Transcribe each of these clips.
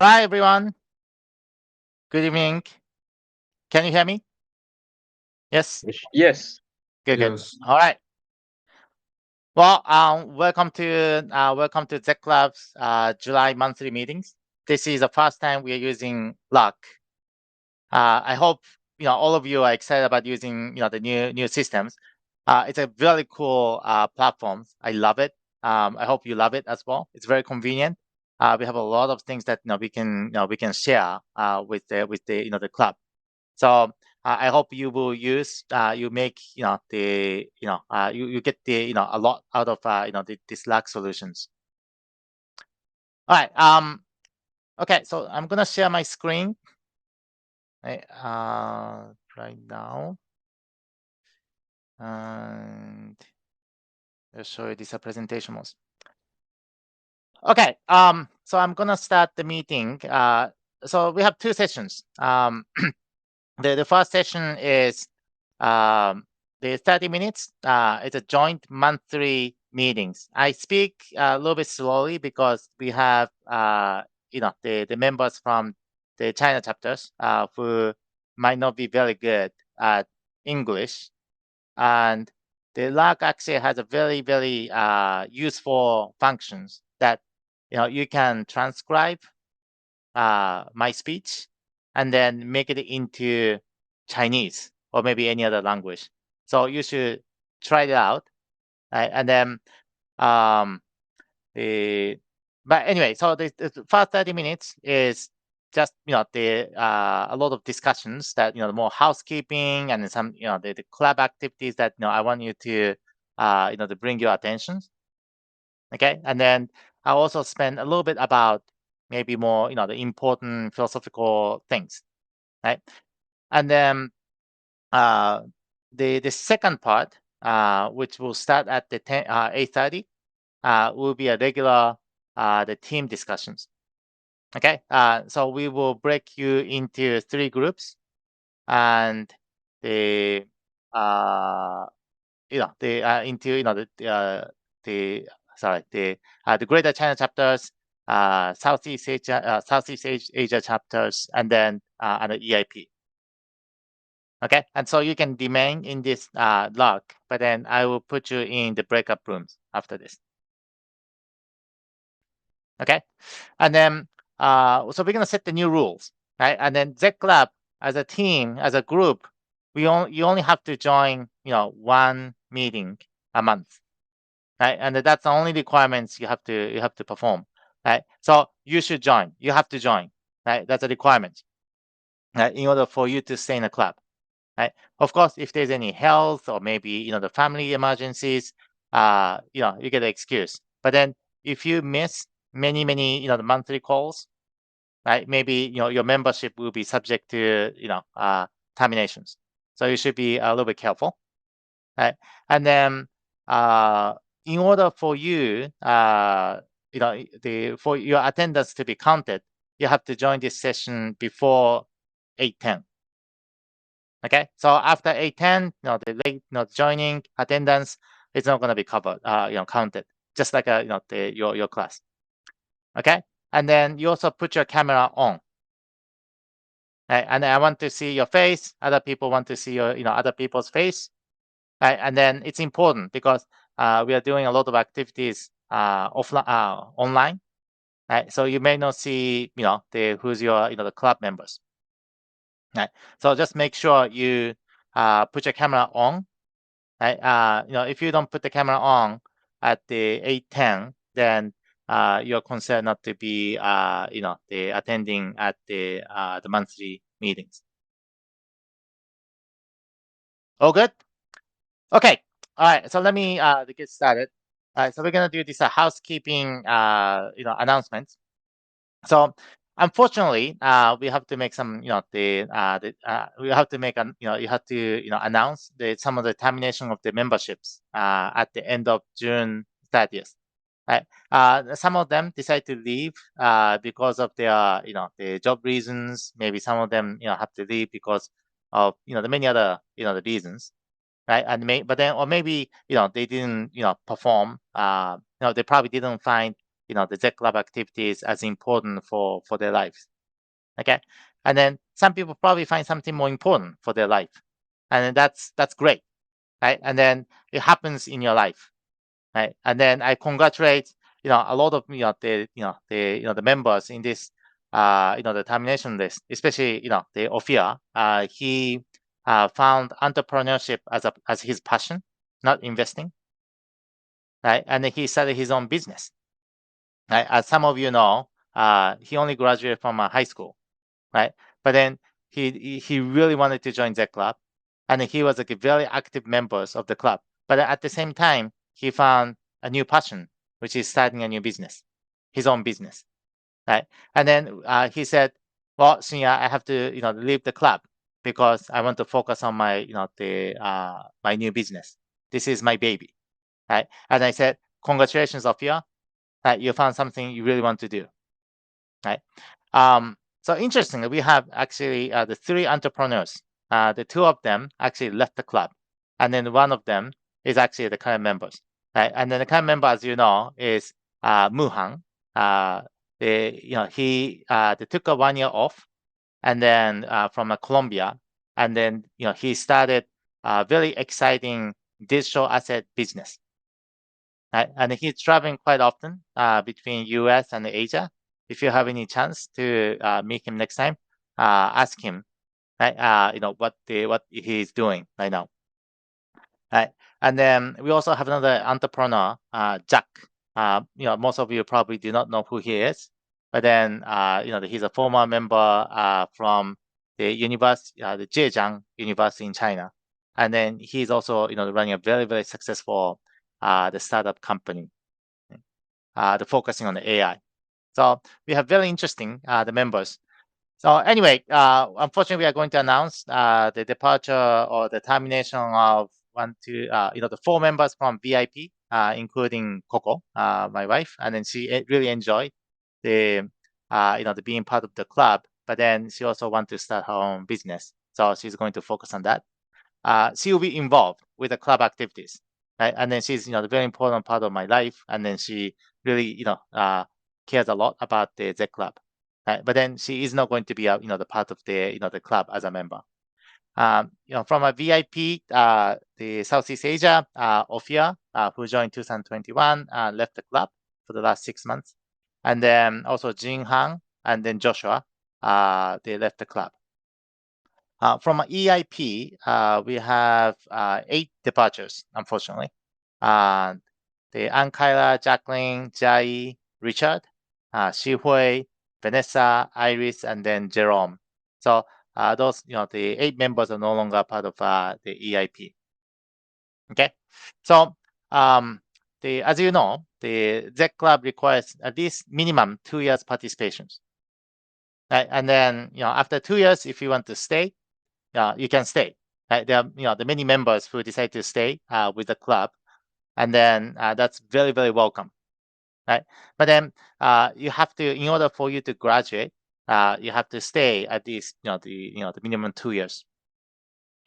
Hi, everyone. Good evening. Can you hear me? Yes. Yes. Good. Good. Yes. All right. Well, welcome to Zech Club's July monthly meetings. This is the first time we are using Lock. I hope all of you are excited about using the new systems. It's a really cool platform. I love it. I hope you love it as well. It's very convenient. We have a lot of things that we can share with the club. So I hope you will use you make you get a lot out of the Slack solutions. All right. Okay. So I'm gonna share my screen right, right now, and I'll show you this presentation was. Okay. So I'm gonna start the meeting. So we have two sessions. The first session is the 30 minutes. It's a joint monthly meetings. I speak a little bit slowly because we have the members from the China chapters who might not be very good at English, and the log actually has a very useful functions that you can transcribe my speech and then make it into Chinese or maybe any other language. So you should try it out. Right? And then the but anyway, so the first 30 minutes is just the a lot of discussions that more housekeeping and some the club activities that I want you to to bring your attention. Okay, and then I also spend a little bit about maybe more the important philosophical things, right? And then uh, the second part, which will start at the 8:30, will be a regular the team discussions. Okay, so we will break you into three groups, and the the into the sorry the Greater China chapters, Southeast Asia chapters, and then and the EIP. Okay, and so you can remain in this log, but then I will put you in the breakup rooms after this. Okay, and then so we're gonna set the new rules, right? And then Zech Lab as a team, as a group, you only have to join one meeting a month, right? And that's the only requirements you have to perform, right? So you should join. You have to join, right? That's a requirement, right? In order for you to stay in the club. Right? Of course, if there's any health or maybe the family emergencies, you get an excuse. But then if you miss many the monthly calls, right? Maybe your membership will be subject to terminations. So you should be a little bit careful, right? And then in order for you for your attendance to be counted, you have to join this session before 8:10. Okay, so after 8:10, the late joining attendance is not going to be covered, counted, just like your class. Okay, and then you also put your camera on. Right? And I want to see your face. Other people want to see your other people's face. Right? And then it's important because we are doing a lot of activities offline, online. Right? So you may not see who's your the club members. Right? So just make sure you put your camera on. Right? If you don't put the camera on at the 8:10, then you're concerned not to be the attending at the monthly meetings. All good? Okay. All right. So let me get started. All right. So we're gonna do this housekeeping announcements. So unfortunately, we have to make some we have to make an you have to announce some of the termination of the memberships at the end of June 30th. Right. Some of them decide to leave because of their the job reasons. Maybe some of them have to leave because of the many other the reasons, right? And but then or maybe they didn't perform. They probably didn't find the Z Club activities as important for their lives. Okay, and then some people probably find something more important for their life, and then that's great, right? And then it happens in your life, right? And then I congratulate a lot of the members in this the termination list, especially the Ophir. He found entrepreneurship as his passion, not investing, right? And then he started his own business. Right? As some of you know, he only graduated from high school, right? But then he really wanted to join that club, and he was like a very active members of the club. But at the same time, he found a new passion, which is starting a new business, his own business, right? And then he said, "Well, Shinya, I have to leave the club because I want to focus on my my new business. This is my baby." Right? And I said, "Congratulations, Sophia. You found something you really want to do." Right? So interestingly, we have actually the three entrepreneurs. The two of them actually left the club, and then one of them is actually the current members. Right? And then the current member, as you know, is Muhang. They took a 1 year off, and then from Colombia, and then he started a very exciting digital asset business. Right? And he's traveling quite often between US and Asia. If you have any chance to meet him next time, ask him, right? What he's doing right now. Right? And then we also have another entrepreneur, Jack. Most of you probably do not know who he is, but then he's a former member from the university, the Zhejiang University in China, and then he's also running a very very successful the startup company, the focusing on the AI. So we have very interesting the members. So anyway, unfortunately, we are going to announce the departure or the termination of the four members from VIP, including Coco, my wife, and then she really enjoyed the the being part of the club. But then she also wants to start her own business, so she's going to focus on that. She will be involved with the club activities, right? And then she's a very important part of my life, and then she really cares a lot about the Z Club. Right? But then she is not going to be the part of the club as a member. From a VIP, the Southeast Asia, Ophir, who joined 2021, left the club for the last 6 months, and then also Jin Hang and then Joshua, they left the club. From EIP, we have 8 departures, unfortunately. The Ankyla, Jacqueline, Jai, Richard, Shihui, Vanessa, Iris, and then Jerome. So those, the 8 members are no longer part of the EIP. Okay, so as you know, the Z Club requires at least minimum 2 years participations. Right? And then after 2 years, if you want to stay, you can stay. Right? There are the many members who decide to stay with the club, and then that's very very welcome. Right? But then you have to, in order for you to graduate, you have to stay at least the minimum 2 years.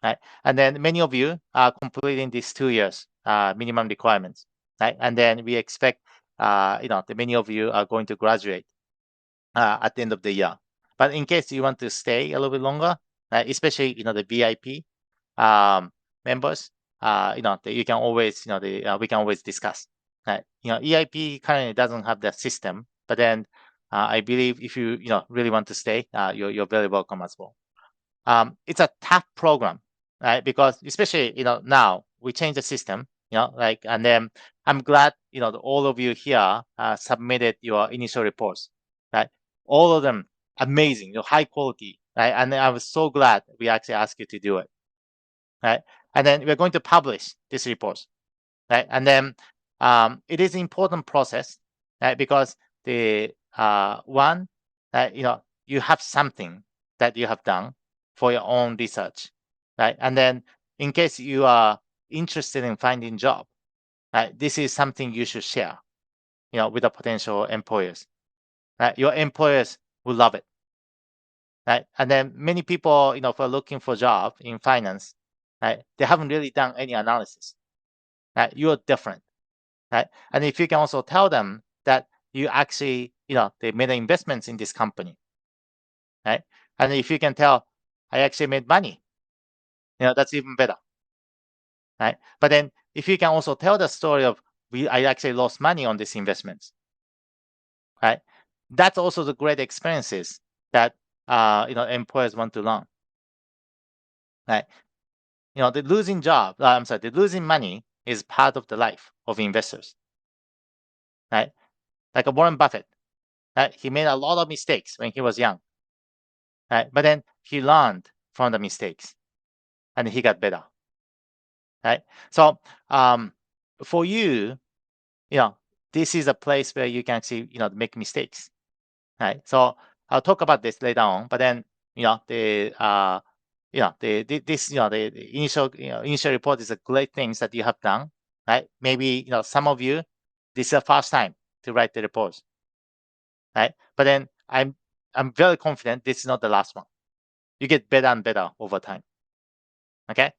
Right? And then many of you are completing these 2 years minimum requirements. Right? And then we expect the many of you are going to graduate at the end of the year. But in case you want to stay a little bit longer, especially the VIP members, that you can always we can always discuss. EIP currently doesn't have that system, but then I believe if you really want to stay, you're very welcome as well. It's a tough program, right? Because especially now we change the system, and then I'm glad all of you here submitted your initial reports, right? All of them amazing, high quality, right? And I was so glad we actually asked you to do it, right? And then we're going to publish these reports, right? And then it is an important process, right? Because the one, you have something that you have done for your own research, right? And then in case you are interested in finding job, right? This is something you should share, with the potential employers, right? Your employers will love it, right? And then many people, who are looking for job in finance, right? They haven't really done any analysis, right? You're different, right? And if you can also tell them that you actually, they made investments in this company, right? And if you can tell, I actually made money, that's even better, right? But then if you can also tell the story of I actually lost money on these investments, right? That's also the great experiences that employers want to learn, right? The losing job, I'm sorry, the losing money is part of the life of investors, right? Like a Warren Buffett, right? He made a lot of mistakes when he was young, right? But then he learned from the mistakes and he got better, right? So for you, this is a place where you can actually, make mistakes, right? So I'll talk about this later on, but then, the initial report is a great things that you have done, right? Maybe, some of you, this is the first time to write the reports, right? But then I'm very confident this is not the last one. You get better and better over time. Okay.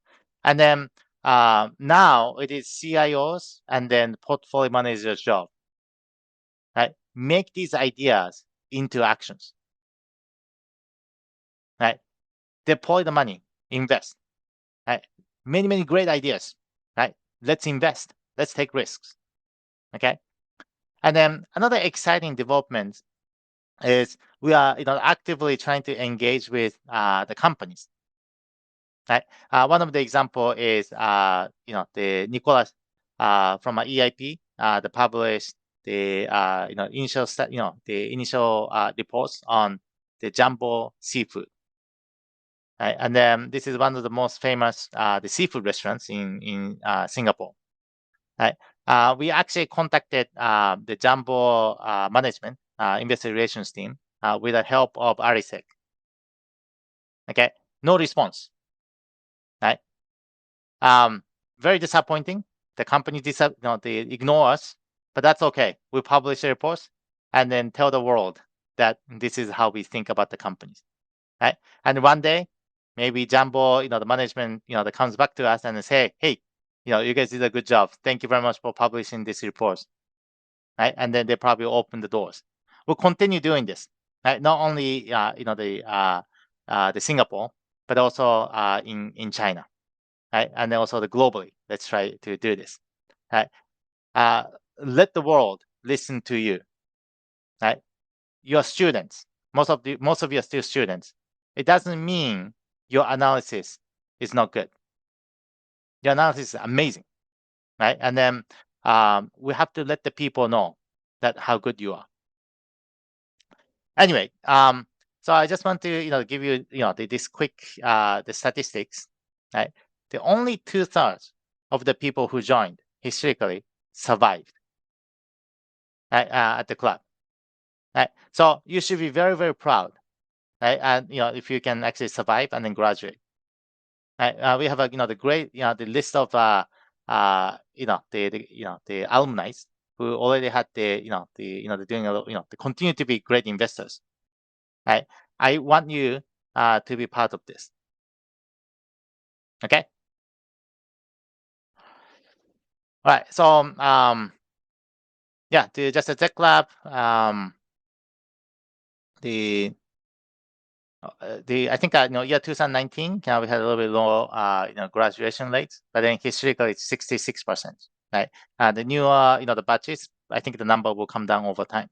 And then now it is CIOs and then portfolio managers' job, right? Make these ideas into actions, right? Deploy the money, invest, right? Many, many great ideas, right? Let's invest. Let's take risks. Okay. And then another exciting development is we are actively trying to engage with the companies. Right. One of the example is the Nicholas from EIP, the published the initial the initial reports on the jumbo seafood. Right? And then this is one of the most famous the seafood restaurants in Singapore. Right. We actually contacted the jumbo management investor relations team with the help of Arisec. Okay. No response. Right. Um, Very disappointing. The company they ignore us, but that's okay. We publish a report and then tell the world that this is how we think about the companies, right? And one day, maybe Jumbo, the management, that comes back to us and say, hey, you guys did a good job. Thank you very much for publishing this report, right? And then they probably open the doors. We'll continue doing this, right? Not only, the Singapore, but also in China. Right? And then also the globally. Let's try to do this. Right? Uh, let the world listen to you. Right? You're students. Most of you are still students. It doesn't mean your analysis is not good. Your analysis is amazing, right? And then we have to let the people know that how good you are. Anyway, so I just want to give you this quick the statistics, right? The only 2/3 of the people who joined historically survived, right, at the club, right? So you should be very very proud, right? And if you can actually survive and then graduate, right? We have a the great the list of the alumni who already had the they're doing a they continue to be great investors. Right? I want you to be part of this. Okay. All right. So yeah, just a tech lab. The I think year 2019 we had a little bit low graduation rates, but then historically it's 66%. Right. The newer the batches, I think the number will come down over time.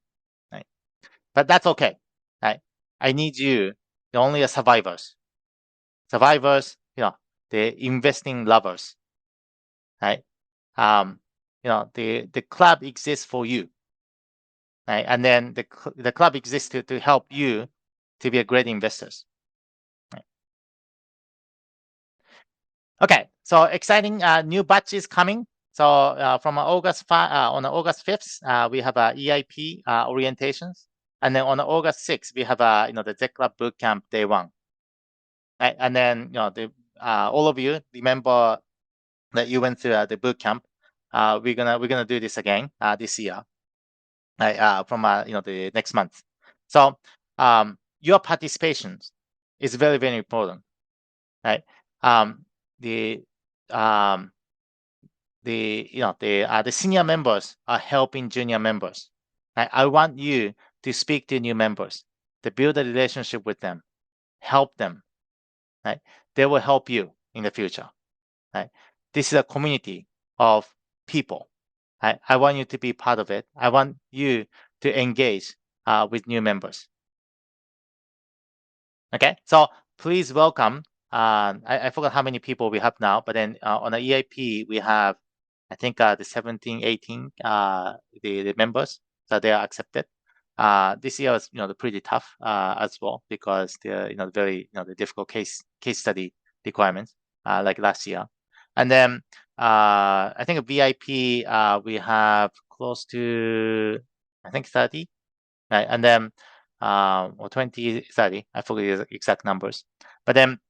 Right. But that's okay. Right. I need you, the only survivors. Survivors, the investing lovers. Right. The club exists for you, right? And then the club exists to help you to be a great investors. Right? Okay, so exciting new batch is coming. So from on August 5th, we have a EIP orientations, and then on August 6th, we have the Tech Club Bootcamp Day 1. Right? And then all of you remember that you went through the bootcamp. We're gonna do this again this year. Right, from the next month. So your participation is very very important, right? Um, the um, the senior members are helping junior members, Right? I want you to speak to new members, to build a relationship with them, help them. Right? They will help you in the future. Right? This is a community of people. Right? I want you to be part of it. I want you to engage with new members. Okay, so please welcome. I forgot how many people we have now, but then on the EIP we have, I think the 17, 18 the members that they are accepted. This year was pretty tough as well because the very the difficult case study requirements like last year, and then I think a VIP we have close to I think 30. Right? And then, or 20, 30, I forget the exact numbers. But then,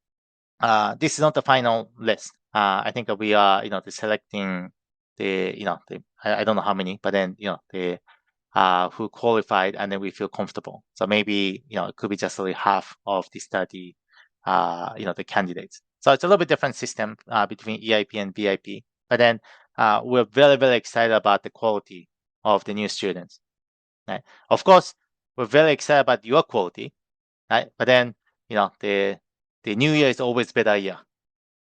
this is not the final list. I think that we are, selecting I don't know how many, but then, the who qualified, and then we feel comfortable. So maybe, it could be just only half of the study, the candidates. So it's a little bit different system between EIP and BIP. But then, we're very, very excited about the quality of the new students. Right? Of course, we're very excited about your quality, right? But then, the new year is always better year.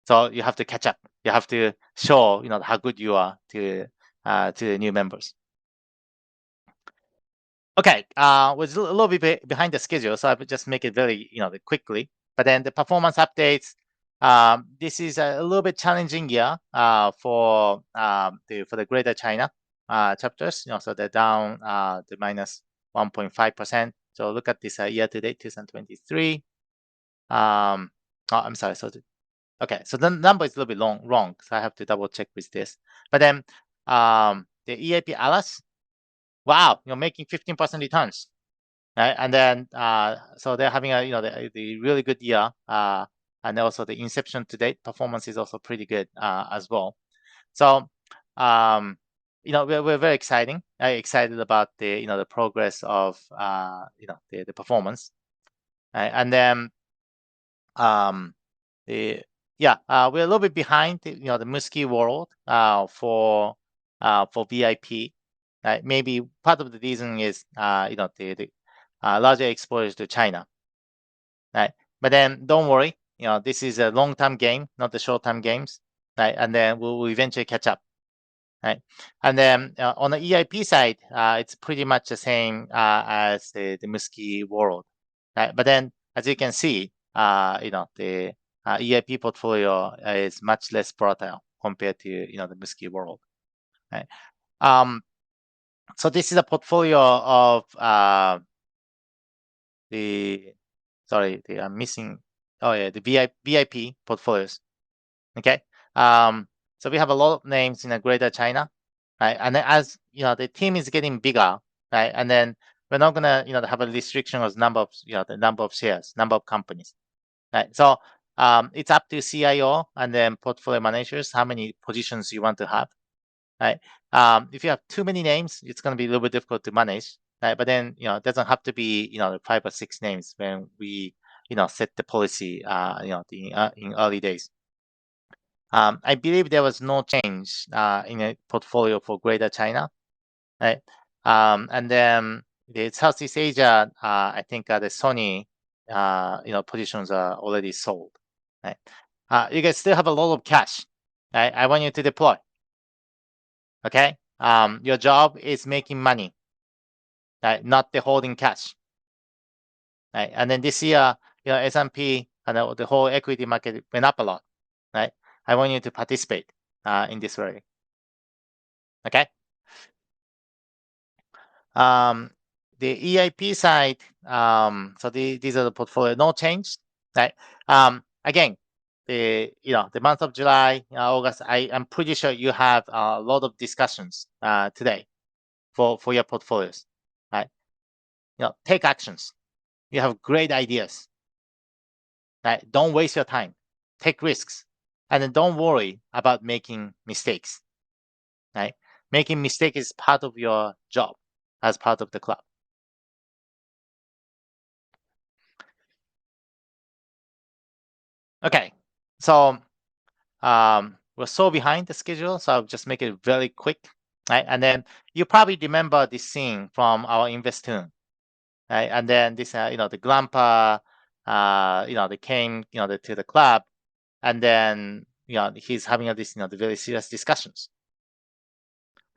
So you have to catch up. You have to show, how good you are to the new members. Okay, was a little bit behind the schedule, so I would just make it very, quickly. But then the performance updates. This is a little bit challenging year for the Greater China chapters. So they're down the minus 1.5%. So look at this year to date, 2023. Oh, I'm sorry. Okay, so the number is a little bit wrong, so I have to double check with this. But then the EAP Alice, wow, you're making 15% returns, right? And then so they're having a the really good year, and also the inception to date performance is also pretty good as well. So we're very excited about the the progress of the performance, right? And then the yeah we're a little bit behind the Musky world for VIP. Right? Maybe part of the reason is the larger exposure to China, right? But then don't worry, this is a long-term game, not the short-term games, right? And then we'll eventually catch up, right? And then on the EIP side, it's pretty much the same as the Musky world, right? But then as you can see, the EIP portfolio is much less volatile compared to the Musky world, right? So this is a portfolio of the I'm missing. Oh yeah, the VIP portfolios. Okay. So we have a lot of names in the Greater China, right? And then as the team is getting bigger, right? And then we're not gonna have a restriction of number of the number of shares, number of companies, right? So it's up to CIO and then portfolio managers how many positions you want to have, right? If you have too many names, it's going to be a little bit difficult to manage, right? But then, it doesn't have to be, 5 or 6 names when we, set the policy, in early days. I believe there was no change in a portfolio for Greater China, right? And then the Southeast Asia, I think the Sony, positions are already sold, right? You guys still have a lot of cash, right? I want you to deploy. Okay, your job is making money, right? Not the holding cash, right? And then this year, S&P and the whole equity market went up a lot, right? I want you to participate in this rally. Okay. The EIP side, so these are the portfolio, no change, right? Again, the month of July, August, I'm pretty sure you have a lot of discussions today for your portfolios, right? Take actions. You have great ideas, right? Don't waste your time. Take risks, and then don't worry about making mistakes, right? Making mistakes is part of your job as part of the club. Okay, so we're so behind the schedule, so I'll just make it very quick. right? And then you probably remember this scene from our Investoon, right? And then this, the grandpa, they came, to the club, and then, he's having this, the very serious discussions,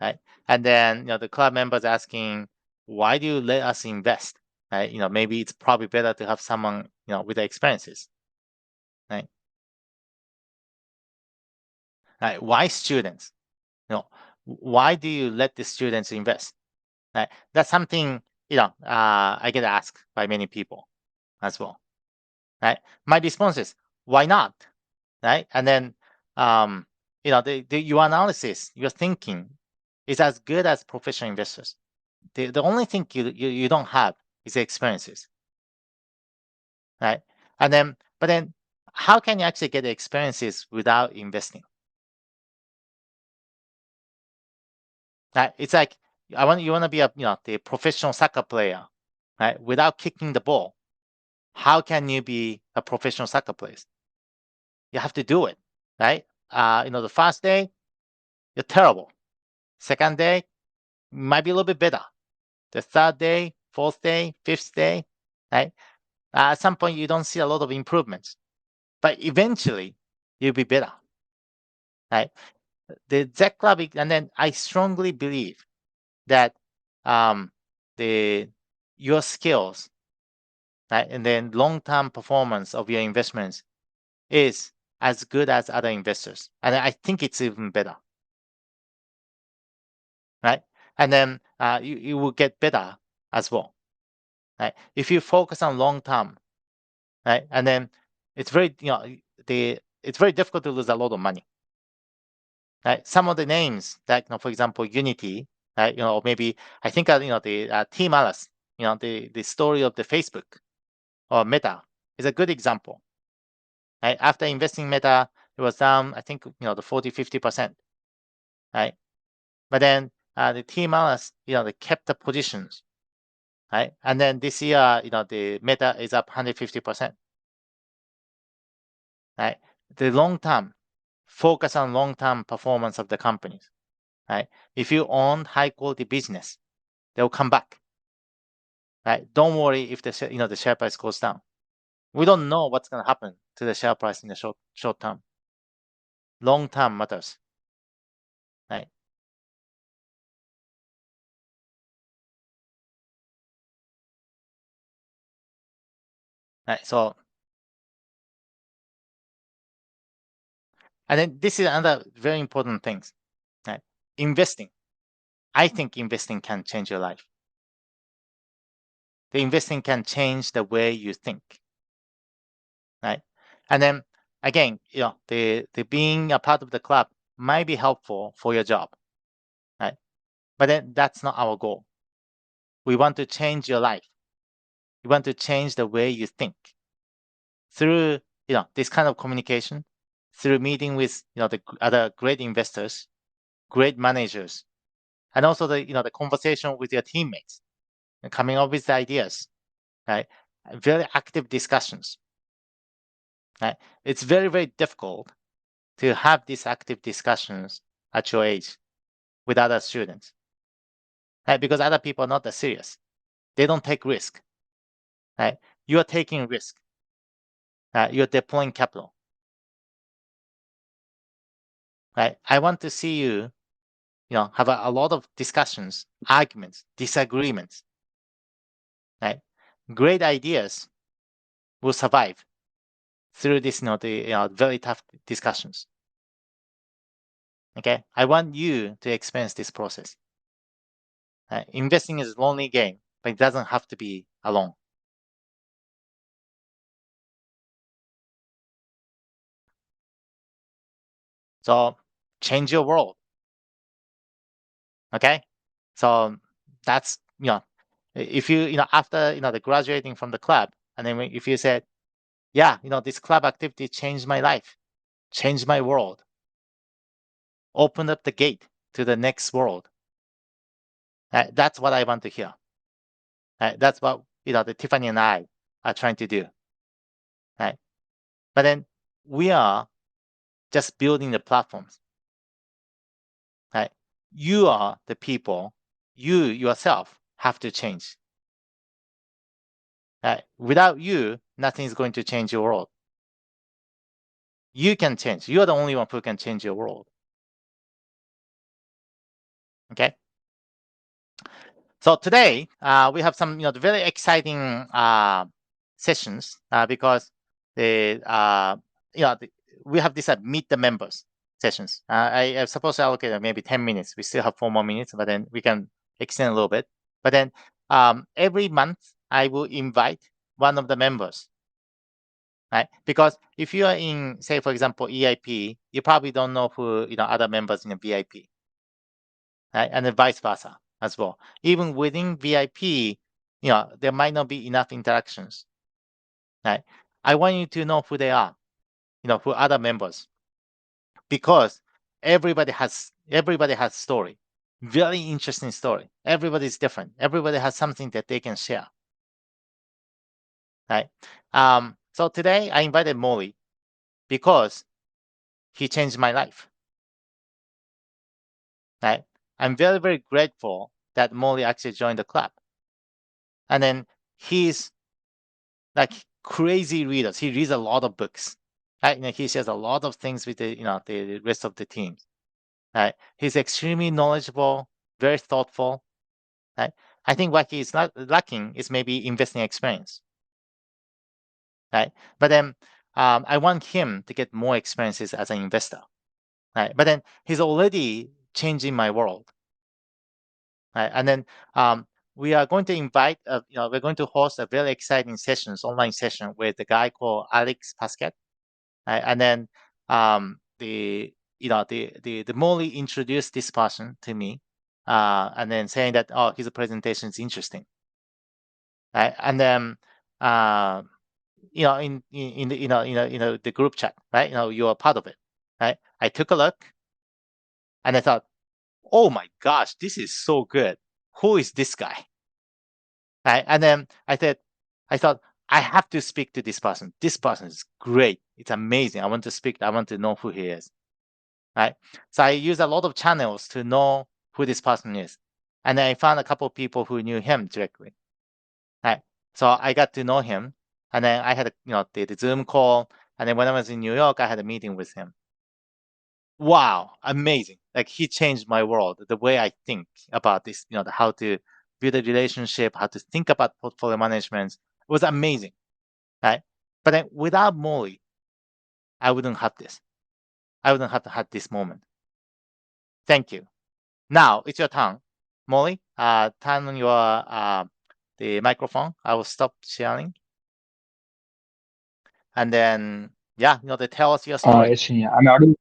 right? And then, the club members asking, why do you let us invest? Right? Maybe it's probably better to have someone, with the experiences, right? Right? Why students? Why do you let the students invest? Right? That's something, I get asked by many people as well, right? My response is, why not? Right? And then, your analysis, your thinking is as good as professional investors. The only thing you don't have is the experiences, right? But then, how can you actually get the experiences without investing? Right? It's like you want to be the professional soccer player, right? Without kicking the ball, how can you be a professional soccer player? You have to do it, right? The first day you're terrible. Second day might be a little bit better. The third day, fourth day, fifth day, right? At some point you don't see a lot of improvements, but eventually you'll be better, right? The Z Club, and then I strongly believe that um, the your skills, right, and then long-term performance of your investments is as good as other investors, and I think it's even better, right? And then you will get better as well, right? If you focus on long term, right, and then it's very it's very difficult to lose a lot of money, right? Some of the names that for example Unity, right, maybe I think the Team Alice, the story of the Facebook or Meta is a good example. Right? After investing Meta, it was down, I think, the 40-50%, right? But then the Team Alice, they kept the positions, right? And then this year, the Meta is up 150%, right? The long term, focus on long term performance of the companies, right? If you own high quality business, they'll come back, right? Don't worry if the share price goes down. We don't know what's going to happen to the share price in the short term. Long term matters, right? Right. So, and then this is another very important thing, right? Investing. I think investing can change your life. The investing can change the way you think, right? And then again, the being a part of the club might be helpful for your job, right? But then that's not our goal. We want to change your life. We want to change the way you think through this kind of communication, through meeting with the other great investors, great managers, and also the conversation with your teammates and coming up with ideas, right? Very active discussions, right? It's very, very difficult to have these active discussions at your age with other students, right? Because other people are not that serious. They don't take risk, right? You are taking risk. You're deploying capital, right? I want to see you, have a lot of discussions, arguments, disagreements, right? Great ideas will survive through this, the very tough discussions. Okay, I want you to experience this process. Investing is a lonely game, but it doesn't have to be alone. So change your world. Okay, so that's if after the graduating from the club, and then if you said, yeah, this club activity changed my life, changed my world, opened up the gate to the next world. That's what I want to hear. That's what the Tiffany and I are trying to do. Right, but then we are just building the platforms. Right, you are the people, you yourself have to change. Without you, nothing is going to change your world. You can change. You are the only one who can change your world. Okay. So today we have some very exciting sessions because we have this meet the members sessions. I suppose to allocate maybe 10 minutes. We still have 4 more minutes, but then we can extend a little bit. But then every month I will invite one of the members. Right? Because if you are in, say, for example, EIP, you probably don't know who other members in the VIP, right? And then vice versa as well. Even within VIP, there might not be enough interactions, right? I want you to know who they are, who other members, because everybody has story, very interesting story. Everybody is different. Everybody has something that they can share, right? So today I invited Mouli because he changed my life, right? I'm very, very grateful that Mouli actually joined the club. And then he's like crazy readers. He reads a lot of books. Right? He shares a lot of things with the rest of the team. Right? He's extremely knowledgeable, very thoughtful. Right? I think what he's not lacking is maybe investing experience. Right? But then I want him to get more experiences as an investor. Right? But then he's already changing my world. Right? And then we are going to invite, we're going to host a very exciting online session with a guy called Alex Pasquet. Right? And then the Mouli introduced this person to me, and then saying that, oh, his presentation is interesting. Right? And then in the the group chat, right? You are part of it, right? I took a look, and I thought, oh my gosh, this is so good. Who is this guy? Right? And then I thought, I have to speak to this person. This person is great. It's amazing. I want to speak. I want to know who he is. Right? So I use a lot of channels to know who this person is. And then I found a couple of people who knew him directly. Right? So I got to know him. And then I had the Zoom call. And then when I was in New York, I had a meeting with him. Wow, amazing. Like he changed my world, the way I think about this, how to build a relationship, how to think about portfolio management was amazing. Right? But then without Mouli, I wouldn't have this. I wouldn't have had this moment. Thank you. Now it's your turn. Mouli, turn on your the microphone. I will stop sharing. And then they tell us your story. Yes, Shinya. I'm audible.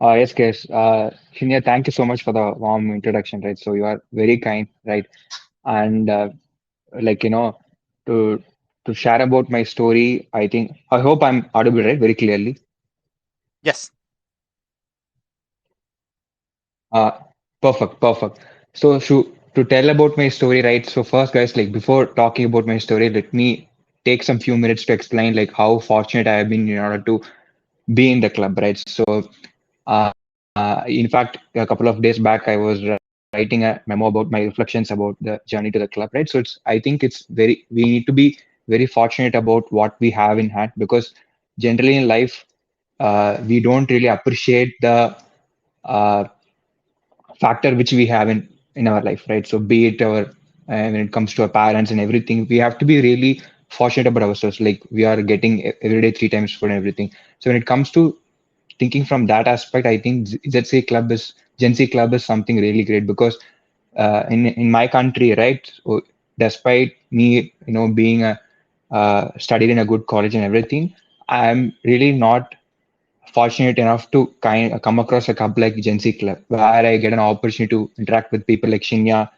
Yes, guys. Shinya, thank you so much for the warm introduction, right? So you are very kind, right? And like to share about my story, I hope I'm audible, right? Very clearly. Yes. Uh, Perfect, perfect. So to tell about my story, right? So first, guys, like before talking about my story, let me take some few minutes to explain like how fortunate I have been in order to be in the club, right? So, in fact, a couple of days back, I was writing a memo about my reflections about the journey to the club, right? So I think we need to be very fortunate about what we have in hand because generally in life, we don't really appreciate the uh, factor which we have in our life, right? So be it our when it comes to our parents and everything, we have to be really fortunate about ourselves. Like we are getting every day 3 times food and everything. So when it comes to thinking from that aspect, I think Gen Z club is something really great because in my country, right? So despite me, being a studied in a good college and everything, I'm really not fortunate enough to come across a club like Gen Z Club, where I get an opportunity to interact with people like Shinya,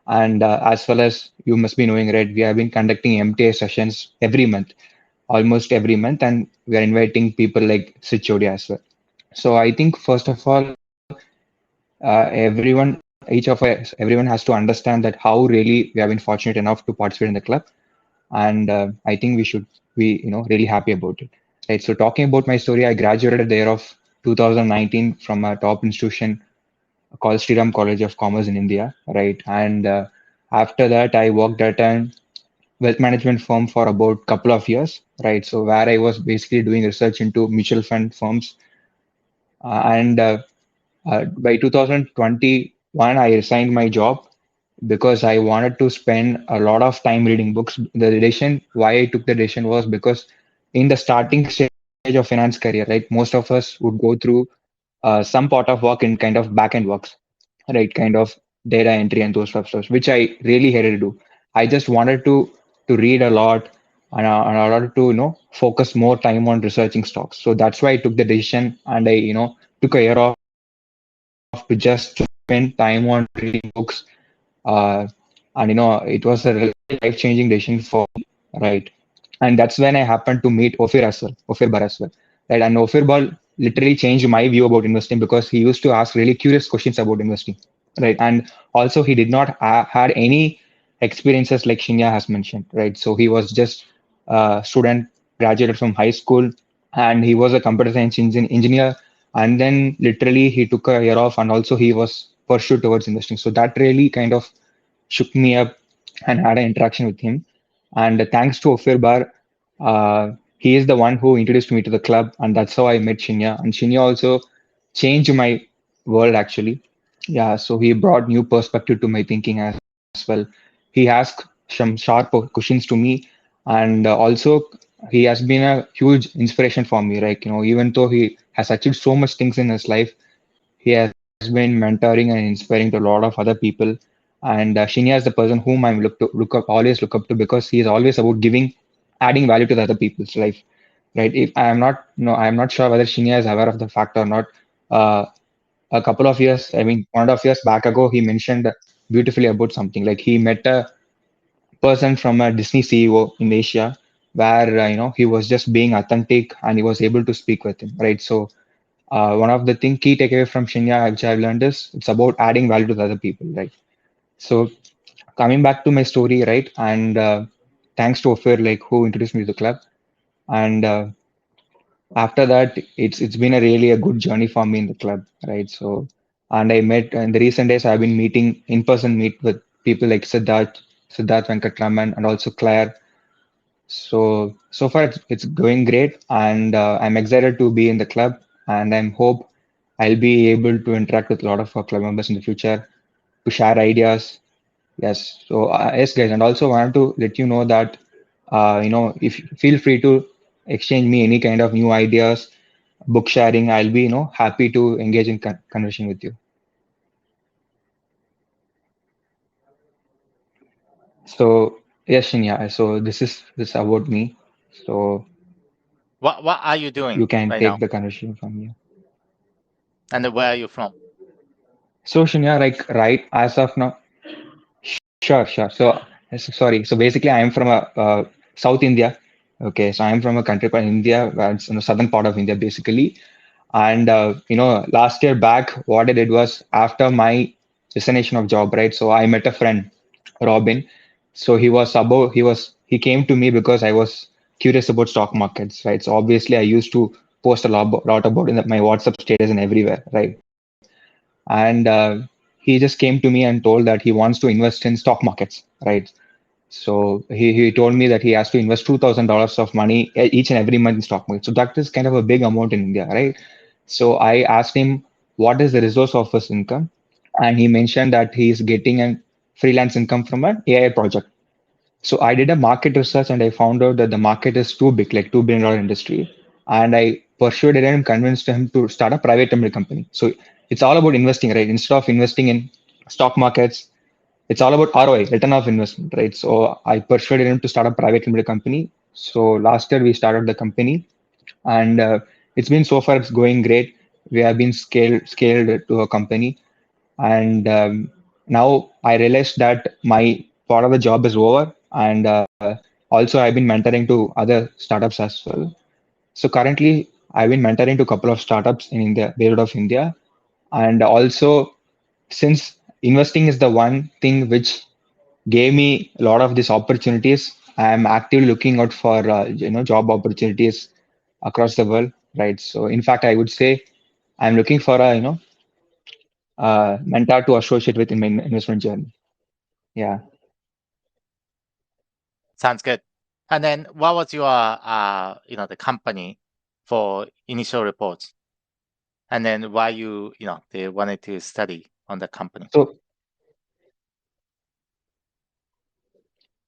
and as well as you must be knowing, right? We have been conducting MTA sessions every month, almost every month, and we are inviting people like Sichodi as well. So I think first of all, everyone has to understand that how really we have been fortunate enough to participate in the club, and I think we should be really happy about it. Right. So talking about my story, I graduated there of 2019 from a top institution called Sriram College of Commerce in India, right? And after that, I worked at an wealth management firm for about couple of years, right? So where I was basically doing research into mutual fund firms, and by 2021, I resigned my job because I wanted to spend a lot of time reading books. The decision why I took the decision was because in the starting stage of finance career, right, most of us would go through some part of work in kind of back end works, right, kind of data entry and those stuff, which I really hated to do. I just wanted to read a lot, and I wanted to focus more time on researching stocks. So that's why I took the decision, and I took a year off to just spend time on reading books. uh, and it was a really life-changing decision for me, right? And that's when I happened to meet Ophir Bar as well, right? And Ophir Ball literally changed my view about investing because he used to ask really curious questions about investing, right? And also he did not had any experiences like Shinya has mentioned, right? So he was just a student, graduated from high school, and he was a computer science engineer. And then literally he took a year off, and also he was pursued towards investing. So that really kind of shook me up and had an interaction with him. And thanks to Ophir Bar, he is the one who introduced me to the club, and that's how I met Shinya. And Shinya also changed my world actually. Yeah, so he brought new perspective to my thinking as well. He asked some sharp questions to me, and also he has been a huge inspiration for me. Like even though he has achieved so much things in his life, he has been mentoring and inspiring to a lot of other people. And Shinya is the person whom I'm always look up to because he is always about giving, adding value to the other people's life. Right? If I am not, no, I am not sure whether Shinya is aware of the fact or not. Uh, a couple of years, I mean, 1.5 years back ago, he mentioned beautifully about something like he met a person from a Disney CEO in Asia, where he was just being authentic and he was able to speak with him. Right? So one of the key takeaway from Shinya which I've learned is it's about adding value to the other people, right? So coming back to my story, right, and thanks to Ophir, like who introduced me to the club, and after that, it's been a really a good journey for me in the club, right? So, and I met in the recent days, I've been meeting in person meet with people like Siddharth Venkatraman, and also Claire. So far it's going great, and I'm excited to be in the club, and I'm hope I'll be able to interact with a lot of our club members in the future to share ideas. Yes. So yes, guys, and also wanted to let you know that if feel free to exchange me any kind of new ideas, book sharing. I'll be happy to engage in conversation with you. So yes, Shinya. So this is about me. So What are you doing you can right take now? the conversation from here. And where are you from? So Shinya, like right as of now, sure, sure. So sorry. So basically, I am from a South India. Okay, so I am from a country called India, where it's in the southern part of India, basically. And last year back, what I did was after my resignation of job, right? So I met a friend, Robin. So he came to me because I was curious about stock markets, right? So obviously I used to post a lot about in my WhatsApp status and everywhere, right? And he just came to me and told that he wants to invest in stock markets, right? So he told me that he has to invest $2,000 of money each and every month in stock market. So that is kind of a big amount in India, right? So I asked him what is the resource of his income, and he mentioned that he is getting a freelance income from an AI project. So I did a market research and I found out that the market is too big, like $2 billion industry. And I persuaded him, convinced him to start a private limited company. So it's all about investing, right? Instead of investing in stock markets, it's all about ROI, return of investment, right? So I persuaded him to start a private limited company. So last year we started the company, and it's been so far it's going great. We have been scaled to a company, and now I realized that my part of the job is over, and also I've been mentoring to other startups as well. So currently I've been mentoring to a couple of startups in India, based out of India, and also since investing is the one thing which gave me a lot of these opportunities. I am actively looking out for job opportunities across the world, right? So in fact, I would say I'm looking for a mentor to associate with in my investment journey. Yeah. Sounds good. And then what was your, the company for initial reports? And then why they wanted to study on the company? So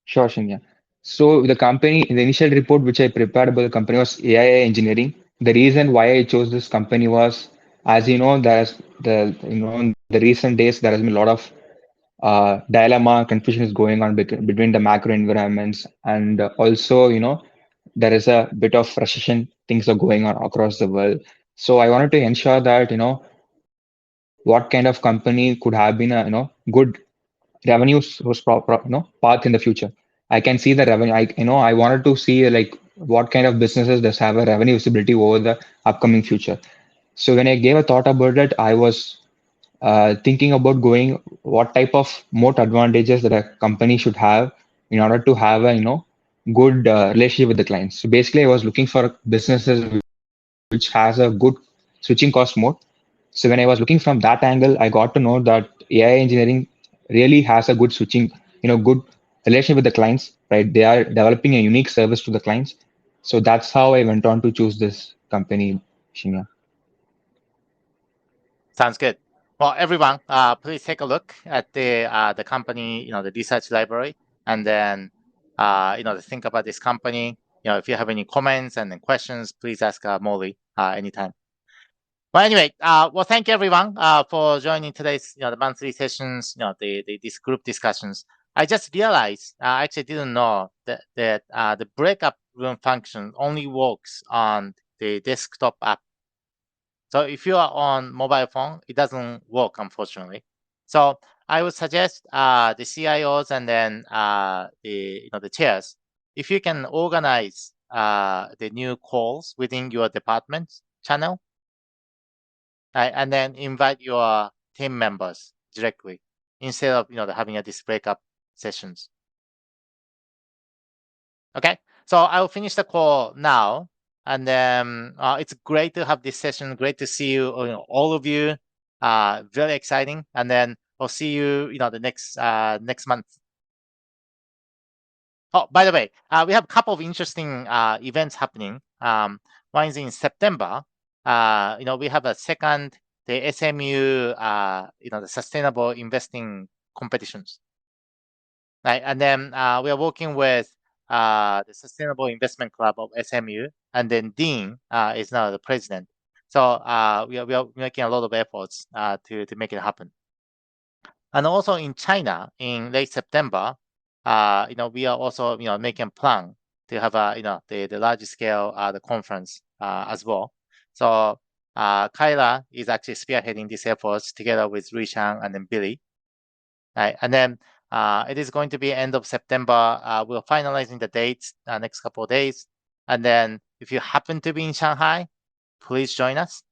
sure, Shinya. So the company, the initial report which I prepared about the company was AI engineering. The reason why I chose this company was, as you know, there's in the recent days there has been a lot of dilemma, confusion is going on between the macro environments, and also there is a bit of recession. Things are going on across the world. So I wanted to ensure that what kind of company could have been a good revenue source path in the future. I can see the revenue. I wanted to see like what kind of businesses does have a revenue visibility over the upcoming future. So when I gave a thought about it, I was thinking about going what type of moat advantages that a company should have in order to have a good relationship with the clients. So basically, I was looking for businesses which has a good switching cost moat. So when I was looking from that angle, I got to know that AI engineering really has a good switching, good relationship with the clients, right? They are developing a unique service to the clients. So that's how I went on to choose this company, Shinya. Sounds good. Well, everyone, please take a look at the company, the research library, and then think about this company. If you have any comments and then questions, please ask Mouli anytime. Well, anyway, well, thank you everyone for joining today's the monthly sessions, these group discussions. I just realized I actually didn't know that the breakup room function only works on the desktop app. So if you are on mobile phone, it doesn't work, unfortunately. So I would suggest the CIOs and then the chairs, if you can organize the new calls within your department channel, and then invite your team members directly instead of having a this breakup sessions. Okay, so I'll finish the call now. And then it's great to have this session. Great to see you, all of you. Very exciting. And then I'll see you, the next month. Oh, by the way, we have a couple of interesting events happening. One is in September. We have a second the SMU, the sustainable investing competitions. Right, and then we are working with the Sustainable Investment Club of SMU, and then Dean is now the president. So we are making a lot of efforts to make it happen. And also in China, in late September, we are also making a plan to have the large scale the conference as well. So Kyla is actually spearheading these efforts together with Ruishan and then Billy. Right, and then it is going to be end of September. We're finalizing the dates next couple of days. And then if you happen to be in Shanghai, please join us,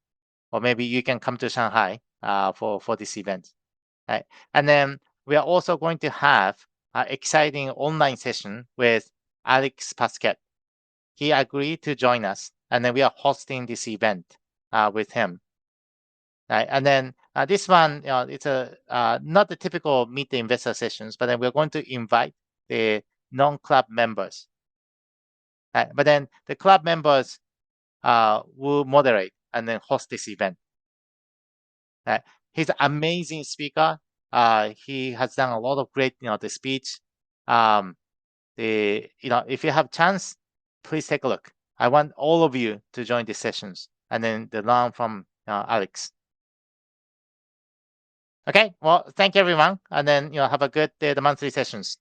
or maybe you can come to Shanghai for this event. Right, and then we are also going to have an exciting online session with Alex Pasquet. He agreed to join us, and then we are hosting this event with him. Right, and then this one, it's a not the typical meet the investor sessions, but then we're going to invite the non-club members. Right, but then the club members will moderate and then host this event. Right, he's an amazing speaker. He has done a lot of great, the speech. If you have chance, please take a look. I want all of you to join these sessions and then to learn from Alex. Okay, well, thank you everyone, and then have a good day, the monthly sessions.